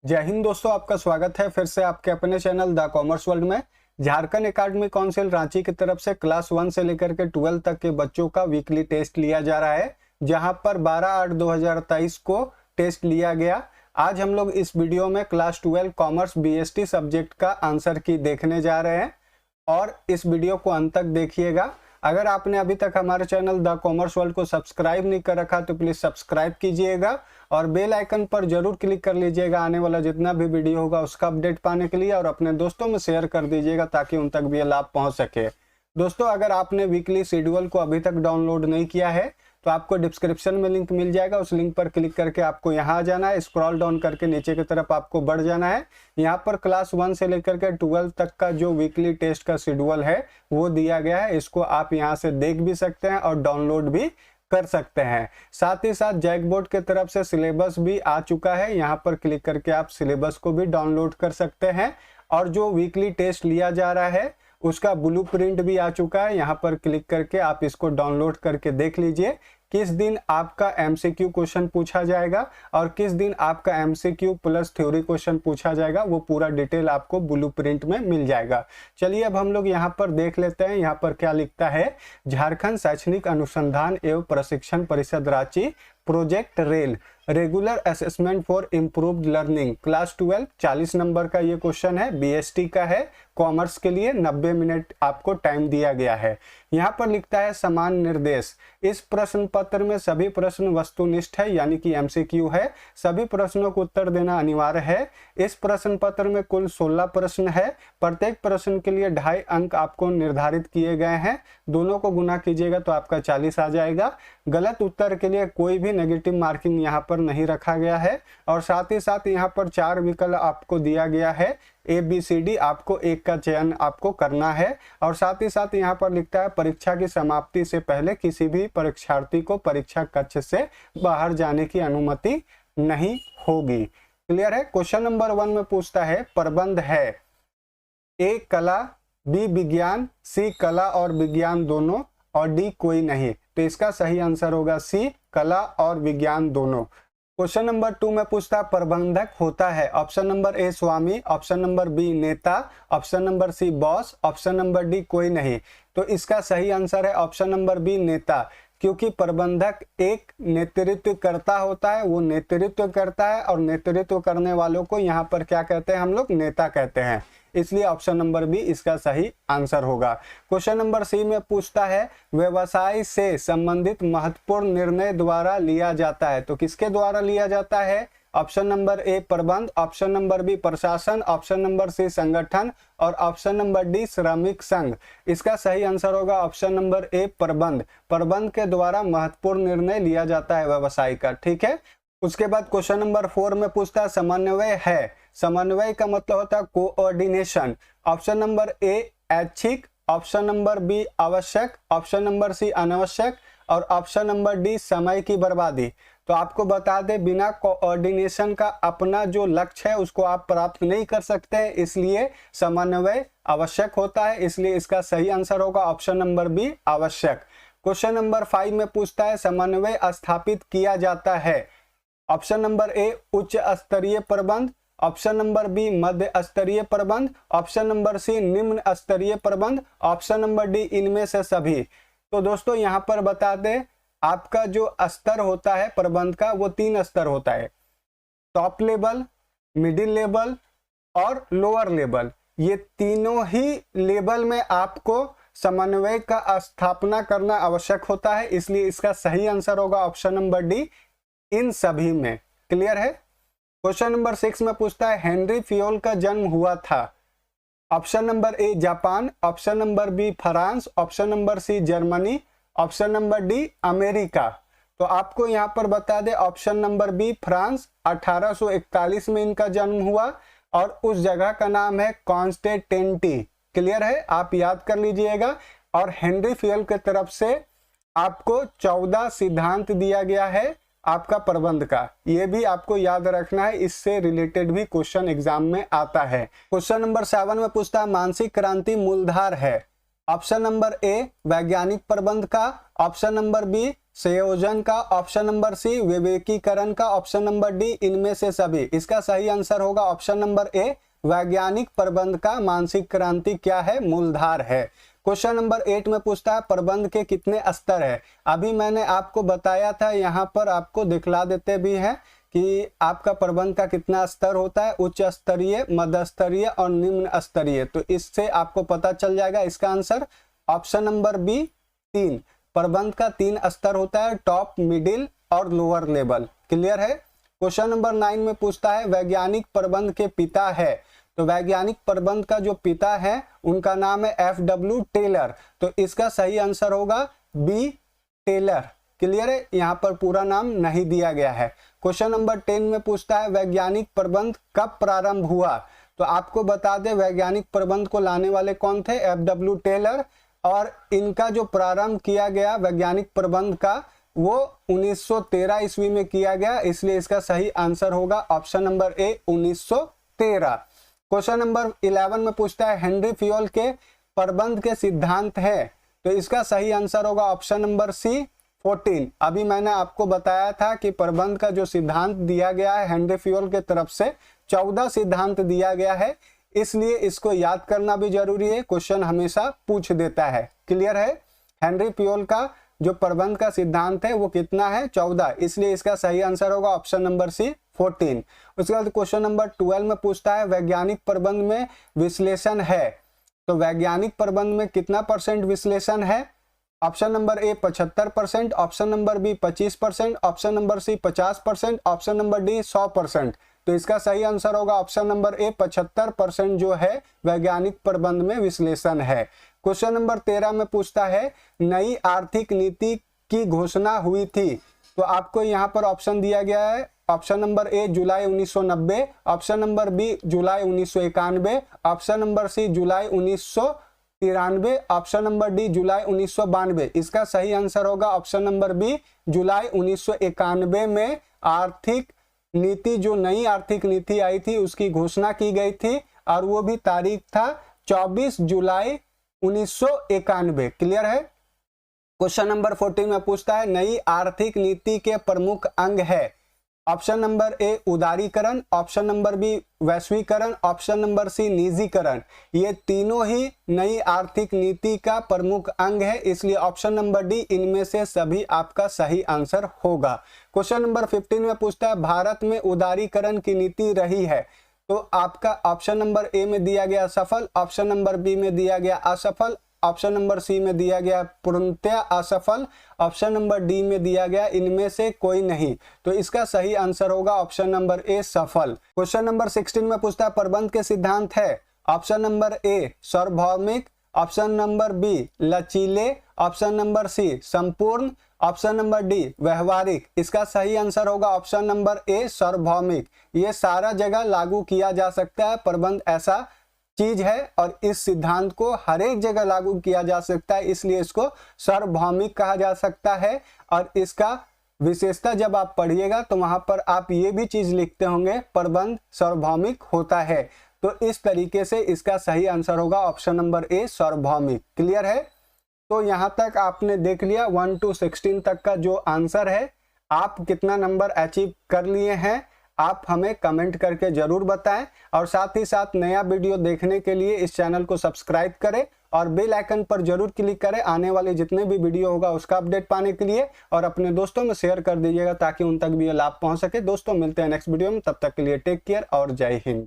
जय हिंद दोस्तों, आपका स्वागत है फिर से आपके अपने चैनल द कॉमर्स वर्ल्ड में। झारखंड एकेडमिक काउंसिल रांची की तरफ से क्लास 1 से लेकर के 12 तक के बच्चों का वीकली टेस्ट लिया जा रहा है, जहां पर 12/8/2023 को टेस्ट लिया गया। आज हम लोग इस वीडियो में क्लास 12 कॉमर्स बीएसटी सब्जेक्ट का आंसर की देखने जा रहे हैं और इस वीडियो को अंत तक देखिएगा। अगर आपने अभी तक हमारे चैनल द कॉमर्स वर्ल्ड को सब्सक्राइब नहीं कर रखा तो प्लीज सब्सक्राइब कीजिएगा और बेल आइकन पर जरूर क्लिक कर लीजिएगा आने वाला जितना भी वीडियो होगा उसका अपडेट पाने के लिए, और अपने दोस्तों में शेयर कर दीजिएगा ताकि उन तक भी ये लाभ पहुंच सके। दोस्तों, अगर आपने वीकली शेड्यूल को अभी तक डाउनलोड नहीं किया है तो आपको डिस्क्रिप्शन में लिंक मिल जाएगा, उस लिंक पर क्लिक करके आपको यहाँ आ जाना है, स्क्रॉल डाउन करके नीचे की तरफ आपको बढ़ जाना है। यहाँ पर क्लास 1 से लेकर के 12 तक का जो वीकली टेस्ट का शेड्यूल है वो दिया गया है। इसको आप यहाँ से देख भी सकते हैं और डाउनलोड भी कर सकते हैं। साथ ही साथ जैक बोर्ड की तरफ से सिलेबस भी आ चुका है, यहाँ पर क्लिक करके आप सिलेबस को भी डाउनलोड कर सकते हैं। और जो वीकली टेस्ट लिया जा रहा है उसका ब्लूप्रिंट भी आ चुका है, यहाँ पर क्लिक करके आप इसको डाउनलोड करके देख लीजिए किस दिन आपका एमसीक्यू क्वेश्चन पूछा जाएगा और किस दिन आपका एमसीक्यू प्लस थ्योरी क्वेश्चन पूछा जाएगा, वो पूरा डिटेल आपको ब्लूप्रिंट में मिल जाएगा। चलिए अब हम लोग यहाँ पर देख लेते हैं यहाँ पर क्या लिखता है। झारखंड शैक्षणिक अनुसंधान एवं प्रशिक्षण परिषद Ranchi project rail regular assessment for improved learning class 12 40 number का ये क्वेश्चन है, बीएसटी का है, कॉमर्स के लिए 90 मिनट आपको टाइम दिया गया है। यहाँ पर लिखता है समान निर्देश। इस प्रश्न पत्र में सभी प्रश्न वस्तुनिष्ठ है यानी कि एमसीक्यू है, सभी प्रश्नों को उत्तर देना अनिवार्य है। इस प्रश्न पत्र में कुल 16 प्रश्न है, प्रत्येक प्रश्न के लिए 2.5 अंक आपको निर्धारित किए गए हैं, दोनों को गुना कीजिएगा तो आपका 40 आ जाएगा। गलत उत्तर के लिए कोई भी नेगेटिव मार्किंग यहाँ पर नहीं रखा गया है और साथ ही साथ यहाँ पर 4 विकल्प आपको दिया गया है, ABCD, आपको एक का चयन आपको करना है। और साथ ही साथ यहाँ पर लिखता है परीक्षा की समाप्ति से पहले किसी भी परीक्षार्थी को परीक्षा कक्ष से बाहर जाने की अनुमति नहीं होगी। क्लियर है। क्वेश्चन नंबर 1 में पूछता है प्रबंध है A कला, B विज्ञान, C कला और विज्ञान दोनों और D कोई नहीं। तो इसका सही आंसर होगा C कला और विज्ञान दोनों। क्वेश्चन नंबर 2 में पूछता प्रबंधक होता है option number A Swami, option number B नेता, option number C boss, option number D कोई नहीं। तो इसका सही आंसर है ऑप्शन नंबर B नेता, क्योंकि प्रबंधक एक नेतृत्व करता होता है, वो नेतृत्व करता है और नेतृत्व करने वालों को यहाँ पर क्या कहते हैं, हम लोग नेता कहते हैं, इसलिए ऑप्शन नंबर बी इसका सही आंसर होगा। क्वेश्चन नंबर सी में पूछता है व्यवसाय से संबंधित महत्वपूर्ण निर्णय द्वारा लिया जाता है, तो किसके द्वारा लिया जाता है? ऑप्शन नंबर ए प्रबंध, ऑप्शन नंबर बी प्रशासन, ऑप्शन नंबर सी संगठन और ऑप्शन नंबर डी श्रमिक संघ। इसका सही आंसर होगा ऑप्शन नंबर ए प्रबंध। प्रबंध के द्वारा महत्वपूर्ण निर्णय लिया जाता है व्यवसाय का। ठीक है। उसके बाद क्वेश्चन नंबर 4 में पूछता है समन्वय है। समन्वय का मतलब होता है कोऑर्डिनेशन। ऑप्शन नंबर ए ऐच्छिक, ऑप्शन नंबर बी आवश्यक, ऑप्शन नंबर सी अनावश्यक और ऑप्शन नंबर डी समय की बर्बादी। तो आपको बता दें बिना कोऑर्डिनेशन का अपना जो लक्ष्य है उसको आप प्राप्त नहीं कर सकते, इसलिए समन्वय आवश्यक होता है, इसलिए इसका सही आंसर होगा ऑप्शन नंबर बी आवश्यक। क्वेश्चन नंबर 5 में पूछता है समन्वय स्थापित किया जाता है। ऑप्शन नंबर ए उच्च स्तरीय प्रबंध, ऑप्शन नंबर बी मध्य स्तरीय प्रबंध, ऑप्शन नंबर सी निम्न स्तरीय प्रबंध, ऑप्शन नंबर डी इनमें से सभी। तो दोस्तों यहाँ पर बता दें आपका जो स्तर होता है प्रबंध का वो 3 स्तर होता है, टॉप लेवल, मिडिल लेवल और लोअर लेवल। ये तीनों ही लेवल में आपको समन्वय का स्थापना करना आवश्यक होता है, इसलिए इसका सही आंसर होगा ऑप्शन नंबर डी इन सभी में। क्लियर है। क्वेश्चन नंबर 6 में पूछता है हेनरी फ्योल का जन्म हुआ था। Option number A Japan, option number B France, option number C Germany, option number D America. तो आपको यहां पर बता दे ऑप्शन नंबर बी फ्रांस, 1841 में इनका जन्म हुआ और उस जगह का नाम है कॉन्स्टेंटेंटी। क्लियर है, आप याद कर लीजिएगा। और हेनरी फ्योल की तरफ से आपको 14 सिद्धांत दिया गया है आपका प्रबंध का, ये भी आपको याद रखना है, इससे रिलेटेड भी क्वेश्चन एग्जाम में आता है। क्वेश्चन नंबर 7 में पूछता है मानसिक क्रांति मूलधार है। ऑप्शन नंबर ए वैज्ञानिक प्रबंध का, ऑप्शन नंबर बी संयोजन का ऑप्शन नंबर सी, विवेकीकरण का ऑप्शन नंबर डी, इनमें से सभी। इसका सही आंसर होगा ऑप्शन नंबर ए, वैज्ञानिक प्रबंध का मानसिक क्रांति क्या है, मूलधार है। क्वेश्चन नंबर 8 में पूछता है प्रबंध के कितने स्तर है। अभी मैंने आपको बताया था, यहाँ पर आपको दिखला देते भी हैं कि आपका प्रबंध का कितना स्तर होता है, उच्च स्तरीय, मध्य स्तरीय और निम्न स्तरीय। तो इससे आपको पता चल जाएगा इसका आंसर ऑप्शन नंबर बी 3। प्रबंध का 3 स्तर होता है, टॉप, मिडिल और लोअर लेवल। क्लियर है। क्वेश्चन नंबर 9 में पूछता है वैज्ञानिक प्रबंध के पिता है। तो वैज्ञानिक प्रबंध का जो पिता है उनका नाम है FW टेलर। तो इसका सही आंसर होगा बी, टेलर। क्लियर है, यहाँ पर पूरा नाम नहीं दिया गया है। क्वेश्चन नंबर 10 में पूछता है वैज्ञानिक प्रबंध कब प्रारंभ हुआ। तो आपको बता दें वैज्ञानिक प्रबंध को लाने वाले कौन थे, FW टेलर। और इनका जो प्रारंभ किया गया वैज्ञानिक प्रबंध का वो 1913 ईस्वी में किया गया, इसलिए इसका सही आंसर होगा ऑप्शन नंबर ए 1913। क्वेश्चन नंबर 11 में पूछता है हेनरी फ्योल के प्रबंध के सिद्धांत है। तो इसका सही आंसर होगा ऑप्शन नंबर सी 14। अभी मैंने आपको बताया था कि प्रबंध का जो सिद्धांत दिया गया है हेनरी फ्योल के तरफ से 14 सिद्धांत दिया गया है, इसलिए इसको याद करना भी जरूरी है, क्वेश्चन हमेशा पूछ देता है। क्लियर है। हेनरी फ्योल का जो प्रबंध का सिद्धांत है वो कितना है, 14, इसलिए इसका सही आंसर होगा ऑप्शन नंबर सी 14। उसके बाद क्वेश्चन नंबर 12 में पूछता है वैज्ञानिक प्रबंध में विश्लेषण है। तो वैज्ञानिक प्रबंध में कितना % विश्लेषण है। Option number A 75%, option number B 25%, option number C 50%, option number D 100%। तो इसका सही आंसर होगा ऑप्शन नंबर ए 75% जो है वैज्ञानिक प्रबंध में विश्लेषण है। क्वेश्चन नंबर 13 में पूछता है नई आर्थिक नीति की घोषणा हुई थी। तो आपको यहाँ पर ऑप्शन दिया गया है, ऑप्शन नंबर ए जुलाई 1990, ऑप्शन नंबर बी जुलाई 1991, ऑप्शन नंबर सी जुलाई 1993, ऑप्शन नंबर डी जुलाई 1992। इसका सही आंसर होगा ऑप्शन नंबर बी जुलाई 1991 में आर्थिक नीति, जो नई आर्थिक नीति आई थी उसकी घोषणा की गई थी और वो भी तारीख था 24 जुलाई 1991। क्लियर है। क्वेश्चन नंबर 14 में पूछता है नई आर्थिक नीति के प्रमुख अंग है। ऑप्शन नंबर ए उदारीकरण, ऑप्शन नंबर बी वैश्वीकरण, ऑप्शन नंबर सी निजीकरण। ये तीनों ही नई आर्थिक नीति का प्रमुख अंग है, इसलिए ऑप्शन नंबर डी इनमें से सभी आपका सही आंसर होगा। क्वेश्चन नंबर 15 में पूछता है भारत में उदारीकरण की नीति रही है। तो आपका ऑप्शन नंबर ए में दिया गया सफल, ऑप्शन नंबर बी में दिया गया असफल, ऑप्शन नंबर सी में दिया गया पूर्णतया असफल, ऑप्शन नंबर डी में दिया गया इनमें से कोई नहीं। तो इसका सही आंसर होगा ऑप्शन नंबर ए सफल। क्वेश्चन नंबर 16 में पूछता है प्रबंध के सिद्धांत है। ऑप्शन नंबर ए सार्वभौमिक, ऑप्शन नंबर बी लचीले, ऑप्शन नंबर सी संपूर्ण, ऑप्शन नंबर डी व्यवहारिक। इसका सही आंसर होगा ऑप्शन नंबर ए सार्वभौमिक। ये सारा जगह लागू किया जा सकता है, प्रबंध ऐसा चीज है और इस सिद्धांत को हर एक जगह लागू किया जा सकता है, इसलिए इसको सार्वभौमिक कहा जा सकता है। और इसका विशेषता जब आप पढ़िएगा तो वहां पर आप ये भी चीज लिखते होंगे प्रबंध सार्वभौमिक होता है। तो इस तरीके से इसका सही आंसर होगा ऑप्शन नंबर ए सार्वभौमिक। क्लियर है। तो यहाँ तक आपने देख लिया 1 to 16 तक का जो आंसर है। आप कितना नंबर अचीव कर लिए हैं आप हमें कमेंट करके जरूर बताएं, और साथ ही साथ नया वीडियो देखने के लिए इस चैनल को सब्सक्राइब करें और बेल आइकन पर जरूर क्लिक करें आने वाले जितने भी वीडियो होगा उसका अपडेट पाने के लिए, और अपने दोस्तों में शेयर कर दीजिएगा ताकि उन तक भी ये लाभ पहुंच सके। दोस्तों मिलते हैं नेक्स्ट वीडियो में, तब तक के लिए टेक केयर और जय हिंद।